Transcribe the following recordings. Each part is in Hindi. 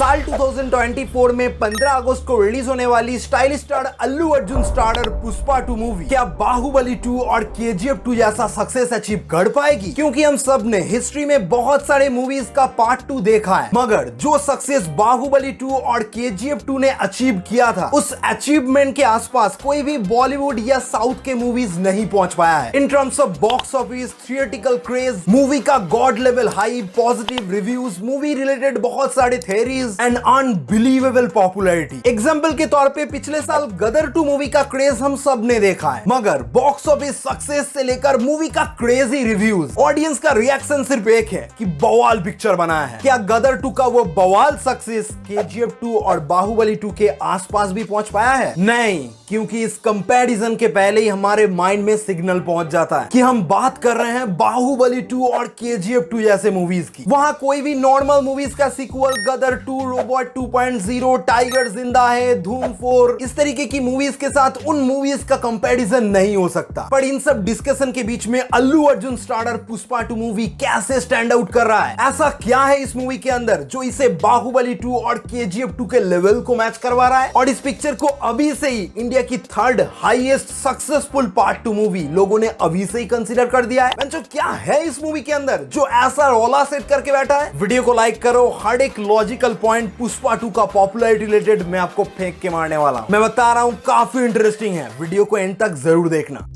साल 2024 में 15 अगस्त को रिलीज होने वाली stylish star Allu Arjun starrer Pushpa 2 movie क्या बाहुबली 2 और KGF 2 जैसा सक्सेस अचीव कर पाएगी? क्योंकि हम सब ने हिस्ट्री में बहुत सारे मूवीज का पार्ट 2 देखा है, मगर जो सक्सेस बाहुबली 2 और KGF 2 ने अचीव किया था, उस अचीवमेंट के आसपास कोई भी बॉलीवुड या साउथ के मूवीज नहीं पहुंच पाया है। In terms of box office, theatrical craze, movie का god level high, positive reviews, movie related बहुत सारे theories and unbelievable popularity. Example के तौर पे पिछले साल गदर 2 मूवी का क्रेज हम सब ने देखा है, मगर बॉक्स ऑफिस सक्सेस से लेकर मूवी का क्रेजी रिव्यूज, ऑडियंस का रिएक्शन सिर्फ एक है कि बवाल पिक्चर बनाया है। क्या गदर 2 का वो बवाल सक्सेस KGF 2 और बाहुबली 2 के आसपास भी पहुंच पाया है? नहीं, क्योंकि इस कंपैरिजन के पहले ही हमारे माइंड में सिग्नल पहुंच जाता है कि हम बात कर रहे हैं बाहुबली 2 और KGF 2 जैसे मूवीज की। वहां कोई भी नॉर्मल मूवीज का सीक्वल गदर 2, रोबोट 2.0, टाइगर जिंदा है, धूम 4, इस तरीके की मूवीज के साथ उन मूवीज का कंपैरिजन नहीं हो सकता। पर इन सब डिस्कशन के बीच में अल्लू अर्जुन स्टारर पुष्पा 2 मूवी कैसे स्टैंड आउट कर रहा है? ऐसा क्या है इस मूवी के अंदर जो इसे बाहुबली 2 और KGF 2 के लेवल को मैच करवा रहा है? और इस पिक्चर को अभी से ही इंडिया की 3rd highest successful part 2 movie लोगों ने अभी से ही कंसीडर कर दिया है। जो क्या है इस मूवी के अंदर जो ऐसा रोला सेट करके बैठा है? वीडियो को लाइक करो, हर एक लॉजिकल पॉइंट पुष्पा 2 का पॉपुलैरिटी रिलेटेड मैं आपको फेंक के मारने वाला हूं। मैं बता रहा हूं काफी इंटरेस्टिंग है, वीडियो को एंड तक जरूर देखना।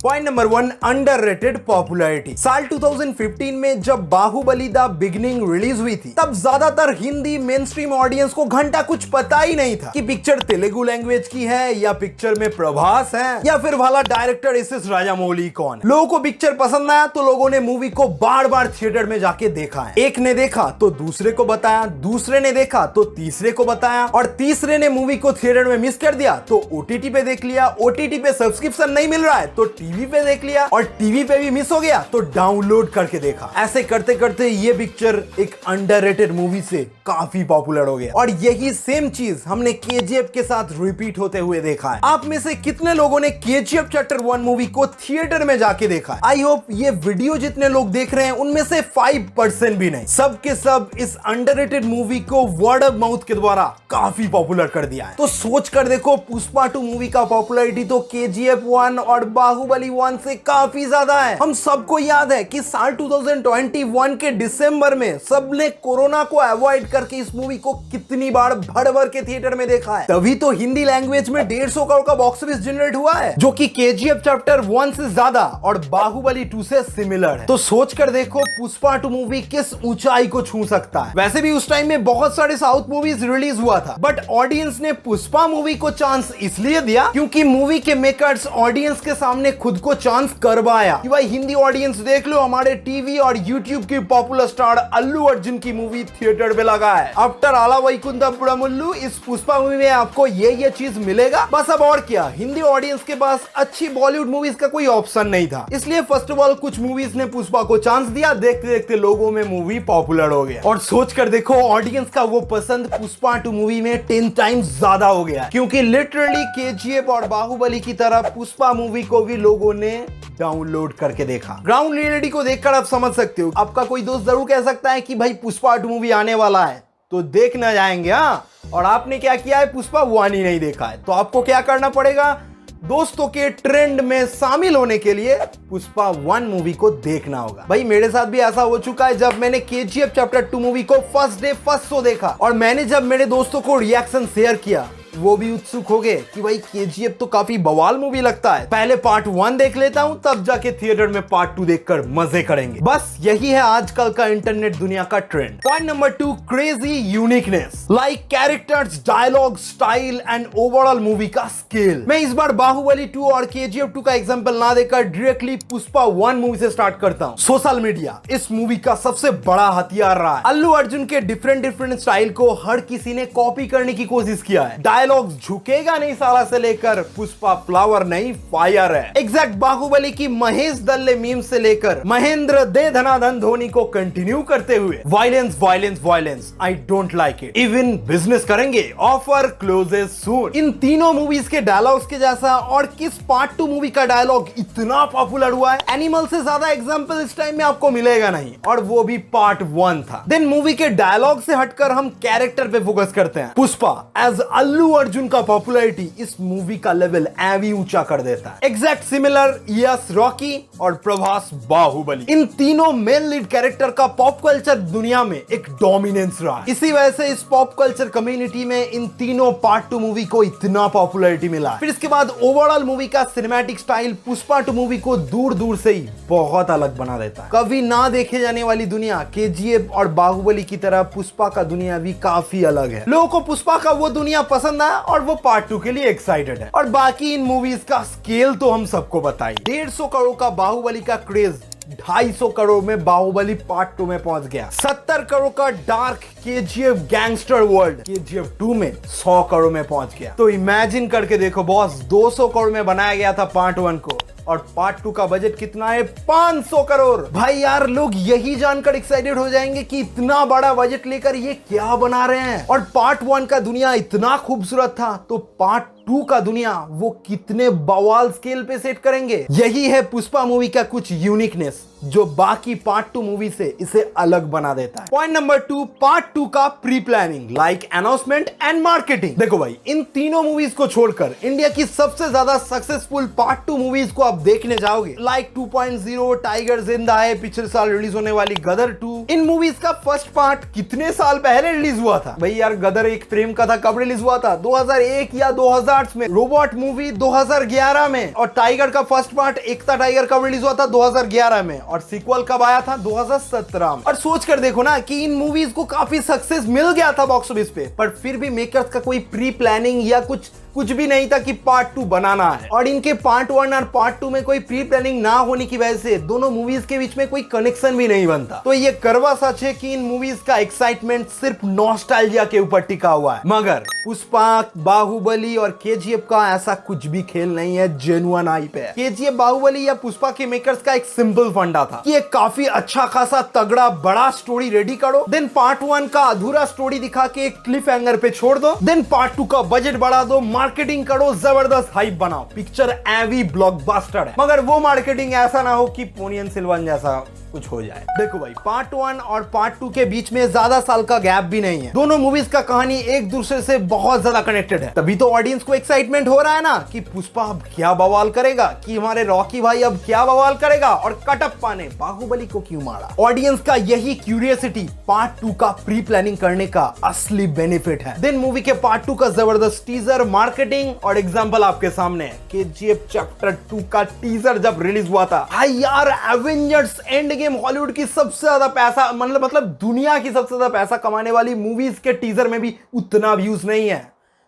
Point number 1, underrated popularity. साल 2015 में जब बाहुबली द बिगिनिंग रिलीज हुई थी, तब ज्यादातर हिंदी मेन स्ट्रीम ऑडियंस को घंटा कुछ पता ही नहीं था कि पिक्चर तेलुगु लैंग्वेज की है या पिक्चर में प्रभास है या फिर वाला डायरेक्टर SS राजामौली कौन है। लोगों को पिक्चर पसंद आया तो लोगों ने मूवी को बार बार थिएटर में जाके देखा है। एक ने देखा तो दूसरे को बताया, दूसरे ने देखा तो तीसरे को बताया, और तीसरे ने मूवी को थिएटर में मिस कर दिया तो OTT पे देख लिया, OTT पे सब्सक्रिप्शन नहीं मिल रहा है तो टीवी पे देख लिया, और टीवी पे भी मिस हो गया तो डाउनलोड करके देखा। ऐसे करते करते ये पिक्चर एक अंडररेटेड मूवी से काफी पॉपुलर हो गया। और यही सेम चीज हमने KGF के साथ रिपीट होते हुए देखा है। आप में से कितने लोगों ने KGF चैप्टर 1 मूवी को थिएटर में जाके देखा है? आई होप ये वीडियो जितने लोग देख रहे हैं उनमें से 5% भी नहीं, सब के सब इस अंडररेटेड मूवी को वर्ड ऑफ माउथ के द्वारा काफी पॉपुलर कर दिया है। तो सोच कर देखो, पुष्पा 2 मूवी का पॉपुलैरिटी तो KGF 1 और बाहुबली 1 से काफी ज्यादा है। हम सबको याद है कि साल 2021 के दिसंबर में सबने कोरोना को अवॉइड करके इस मूवी को कितनी बार भर भर के थिएटर में देखा है। तभी तो हिंदी लैंग्वेज में 150 करोड़ का बॉक्स ऑफिस जनरेट हुआ है, जो कि KGF चैप्टर 1 से ज्यादा और बाहुबली 2 से सिमिलर है। तो सोच कर देखो पुष्पा 2 मूवी किस ऊंचाई को छू सकता है। वैसे भी उस टाइम में बहुत सारे साउथ मूवीज रिलीज हुआ था, बट ऑडियंस ने पुष्पा मूवी को चांस इसलिए दिया क्योंकि मूवी के मेकर्स ऑडियंस के सामने खुद को चांस करवाया कि भाई हिंदी ऑडियंस देख लो, हमारे टीवी और यूट्यूब की पॉपुलर स्टार अल्लू अर्जुन की मूवी थिएटर पे लगा है। आफ्टर आला वैकुंठपुरमुल्लू, इस पुष्पा मूवी में आपको ये चीज मिलेगा। बस अब और क्या, हिंदी ऑडियंस के पास अच्छी बॉलीवुड मूवीज का कोई ऑप्शन नहीं था, इसलिए फर्स्ट ऑफ ऑल कुछ मूवीज ने पुष्पा को चांस दिया, देखते देखते लोगों में मूवी पॉपुलर हो गया। और सोच कर देखो ऑडियंस का वो पसंद पुष्पा 2 मूवी में 10 टाइम्स ज्यादा हो गया, क्योंकि लिटरली KGF और बाहुबली की तरह पुष्पा मूवी को भी लोगों ने डाउनलोड करके देखा। ग्राउंड रियलिटी को देखकर आप समझ सकते हो। आपका कोई दोस्त जरूर कह सकता है कि भाई पुष्पा 2 मूवी आने वाला है तो देखना जाएंगे, हाँ, और आपने क्या किया है, पुष्पा 1 ही नहीं देखा है। तो आपको क्या करना पड़ेगा, दोस्तों के ट्रेंड में शामिल होने के लिए पुष्पा 1 मूवी को देखना होगा। भाई मेरे साथ भी ऐसा हो चुका है, जब मैंने KGF चैप्टर 2 मूवी को फर्स्ट डे फर्स्ट शो देखा और मैंने जब मेरे दोस्तों को रिएक्शन शेयर किया, वो भी उत्सुक हो गए कि भाई KGF तो काफी बवाल मूवी लगता है, पहले पार्ट 1 देख लेता हूं तब जाके थिएटर में पार्ट 2 देखकर मजे करेंगे। बस यही है आजकल का इंटरनेट दुनिया का trend. Point number 2, crazy uniqueness, like characters, dialogue, style and overall movie का स्केल। मैं इस बार बाहुबली 2 और KGF 2 का एग्जांपल ना देकर डायरेक्टली पुष्पा 1 मूवी से स्टार्ट करता हूं। सोशल मीडिया इस मूवी का सबसे बड़ा हथियार रहा है। अल्लू अर्जुन के डिफरेंट स्टाइल को हर किसी ने कॉपी करने की कोशिश किया है। डायलॉग्स झुकेगा नहीं साला से लेकर पुष्पा फ्लावर नहीं फायर है। एग्जैक्ट बाहुबली की महेश दल्ले मीम से लेकर महेंद्र दे धनाधन धोनी को कंटिन्यू करते हुए violence violence violence, I don't like it, even business करेंगे, ऑफर क्लोजेस सून। इन तीनों मूवीज के डायलॉग्स के जैसा और किस पार्ट 2 मूवी का डायलॉग इतना पॉपुलर हुआ है, एनिमल से ज्यादा एग्जांपल इस टाइम में आपको मिलेगा नहीं, और वो भी पार्ट 1 था। देन मूवी के डायलॉग से हटकर हम कैरेक्टर पे फोकस करते हैं। पुष्पा एज अल्लू अर्जुन का पॉपुलैरिटी इस मूवी का लेवल एवी ऊंचा कर देता है। एग्जैक्ट सिमिलर यस रॉकी और प्रभास बाहुबली, इन तीनों मेन लीड कैरेक्टर का पॉप कल्चर दुनिया में एक डोमिनेंस रहा है। इसी वजह से इस पॉप कल्चर कम्युनिटी में इन तीनों पार्ट 2 मूवी को इतना पॉपुलैरिटी मिला। फिर इसके बाद ओवरऑल मूवी का सिनेमैटिक स्टाइल पुष्पा 2 मूवी को दूर दूर से ही बहुत अलग बना देता है। कभी ना देखे जाने वाली दुनिया केजीएफ और बाहुबली की तरह पुष्पा का दुनिया भी काफी अलग है। लोगों को पुष्पा का वो दुनिया पसंद आया और वो पार्ट 2 के लिए एक्साइटेड है। और बाकी इन मूवीज का स्केल तो हम सबको बताइए। 150 करोड़ का बाहुबली का क्रेज 250 करोड़ में बाहुबली पार्ट 2 में पहुंच गया। 70 करोड़ का dark KGF gangster world KGF 2 में 100 करोड़ में पहुंच गया। तो इमेजिन करके देखो बॉस, 200 करोड़ में बनाया गया था पार्ट 1 को, और पार्ट 2 का बजट कितना है? 500 करोड़। भाई यार, लोग यही जानकर एक्साइटेड हो जाएंगे कि इतना बड़ा बजट लेकर ये क्या बना रहे हैं। और पार्ट 1 का दुनिया इतना खूबसूरत था, तो पार्ट 2 का दुनिया वो कितने बवाल स्केल पे सेट करेंगे। यही है पुष्पा मूवी का कुछ यूनिकनेस जो बाकी पार्ट 2 मूवी से इसे अलग बना देता है। पॉइंट नंबर 2, पार्ट 2 का pre planning like announcement and marketing. देखो भाई, इन तीनों मूवीज को छोड़कर इंडिया की सबसे ज्यादा सक्सेसफुल पार्ट 2 मूवीज को आप देखने जाओगे, लाइक 2.0, टाइगर जिंदा है, पिछले साल रिलीज होने वाली गदर 2। इन मूवीज का फर्स्ट पार्ट कितने साल पहले रिलीज हुआ था? भाई यार, गदर एक प्रेम कथा कब रिलीज हुआ था? 2001 या 2000 में। रोबोट मूवी 2011 में। और टाइगर का फर्स्ट पार्ट एकता टाइगर कब रिलीज हुआ था? 2011 में। और सीक्वल कब आया था? 2017 में। और सोच कर देखो ना कि इन मूवीज को काफी सक्सेस मिल गया था बॉक्स ऑफिस पे, पर फिर भी मेकर्स का कोई प्री प्लानिंग या कुछ भी नहीं था कि पार्ट 2 बनाना है। और इनके पार्ट 1 और पार्ट 2 में कोई प्री प्लानिंग ना होने की वजह से दोनों मूवीज के बीच में कोई कनेक्शन भी नहीं बनता। तो ये करवा सच है कि इन मूवीज का एक्साइटमेंट सिर्फ नॉस्टैल्जिया के ऊपर टिका हुआ है। मगर पुष्पा, बाहुबली और केजीएफ का ऐसा कुछ भी खेल नहीं है, जेन्युइन हाइप है। केजीएफ, बाहुबली या पुष्पा के मेकर्स का एक सिंपल फंडा था कि एक काफी अच्छा खासा तगड़ा बड़ा स्टोरी रेडी करो, देन पार्ट 1 का अधूरा स्टोरी दिखा के एक क्लिफ हैंगर पे छोड़ दो, देन पार्ट 2 का बजट बढ़ा दो, मार्केटिंग करो, जबरदस्त हाइप बनाओ, पिक्चर एवी ब्लॉकबस्टर है। मगर वो मार्केटिंग ऐसा ना हो कि पोनियन सिल्वन जैसा कुछ हो जाए। देखो भाई, पार्ट 1 और पार्ट 2 के बीच में ज्यादा साल का गैप भी नहीं है। दोनों मूवीज का कहानी एक दूसरे से बहुत ज्यादा कनेक्टेड है। तभी तो ऑडियंस को एक्साइटमेंट हो रहा है ना कि पुष्पा अब क्या बवाल करेगा, कि हमारे रॉकी भाई अब क्या बवाल करेगा, और कटप्पा ने बाहुबली को क्यों मारा। ऑडियंस का यही क्यूरियोसिटी पार्ट 2 का प्री प्लानिंग करने का असली बेनिफिट है। देन मूवी के पार्ट 2 का जबरदस्त टीजर, मार्केटिंग और एग्जाम्पल आपके सामने है। केजीएफ चैप्टर 2 का टीजर जब रिलीज हुआ था, भाई यार, एवेंजर्स एंड हॉलीवुड की सबसे ज्यादा पैसा मतलब दुनिया की सबसे ज्यादा पैसा कमाने वाली मूवीज के टीजर में भी उतना व्यूज नहीं है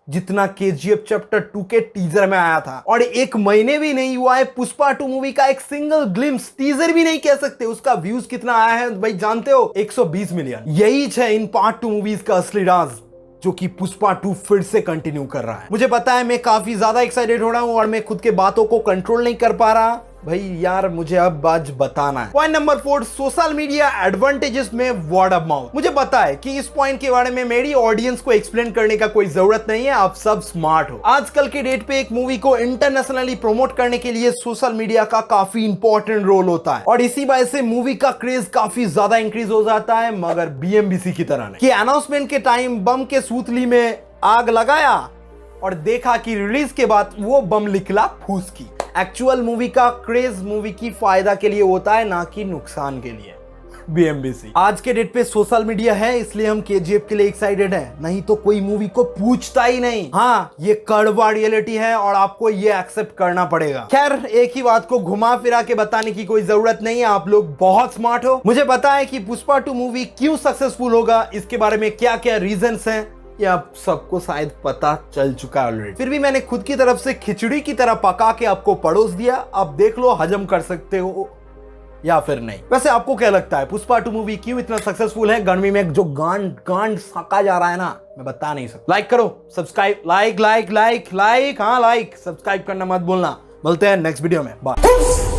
जितना केजीएफ चैप्टर 2 के टीजर में आया था। और एक महीने भी नहीं हुआ है, पुष्पा 2 मूवी का एक सिंगल ग्लिम्स, टीजर भी नहीं कह सकते, उसका व्यूज कितना आया है भाई जानते हो? 120 मिलियन। यही है इन पार्ट 2 मूवीज का असली राज, जो कि पुष्पा 2 फिर से कंटिन्यू कर रहा है। मुझे पता है मैं काफी ज्यादा एक्साइटेड हो रहा हूं और मैं खुद के बातों को कंट्रोल नहीं कर पा रहा। भाई यार, मुझे अब आज बताना है। Point number 4, social media advantages में वर्ड ऑफ माउथ। मुझे पता है कि इस पॉइंट के बारे में मेरी ऑडियंस को एक्सप्लेन करने का कोई जरूरत नहीं है, आप सब स्मार्ट हो। आजकल के डेट पे एक मूवी को इंटरनेशनली प्रमोट करने के लिए सोशल मीडिया का काफी इंपॉर्टेंट रोल होता है, और इसी वजह से मूवी का क्रेज काफी ज्यादा इंक्रीज हो जाता है। मगर बीएमबीसी की तरह नहीं कि अनाउंसमेंट के टाइम बम के सूतली में आग लगाया और देखा कि रिलीज के बाद वो बम निकला फूस की। एक्चुअल मूवी का क्रेज मूवी की फायदा के लिए होता है, ना कि नुकसान के लिए। बीएमबीसी। आज के डेट पे सोशल मीडिया है, इसलिए हम केजीएफ के लिए एक्साइटेड हैं, नहीं तो कोई मूवी को पूछता ही नहीं। हाँ, ये कड़वा रियलिटी है और आपको ये एक्सेप्ट करना पड़ेगा। खैर, एक ही बात को घुमा फिरा के बताने की कोई जरूरत नहीं है, आप लोग बहुत स्मार्ट हो। मुझे पता है कि पुष्पा 2 मूवी क्यों सक्सेसफुल होगा, इसके बारे में क्या क्या रीजंस हैं, ये आप सबको शायद पता चल चुका है ऑलरेडी। फिर भी मैंने खुद की तरफ से खिचड़ी की तरह पका के आपको परोस दिया, आप देख लो हजम कर सकते हो या फिर नहीं। वैसे आपको क्या लगता है पुष्पा 2 मूवी क्यों इतना सक्सेसफुल है? गर्मी में जो गांड सका जा रहा है ना, मैं बता नहीं सकता। लाइक करो, subscribe, like like like like, हाँ लाइक, सब्सक्राइब करना मत भूलना। मिलते हैं नेक्स्ट वीडियो में, बाय।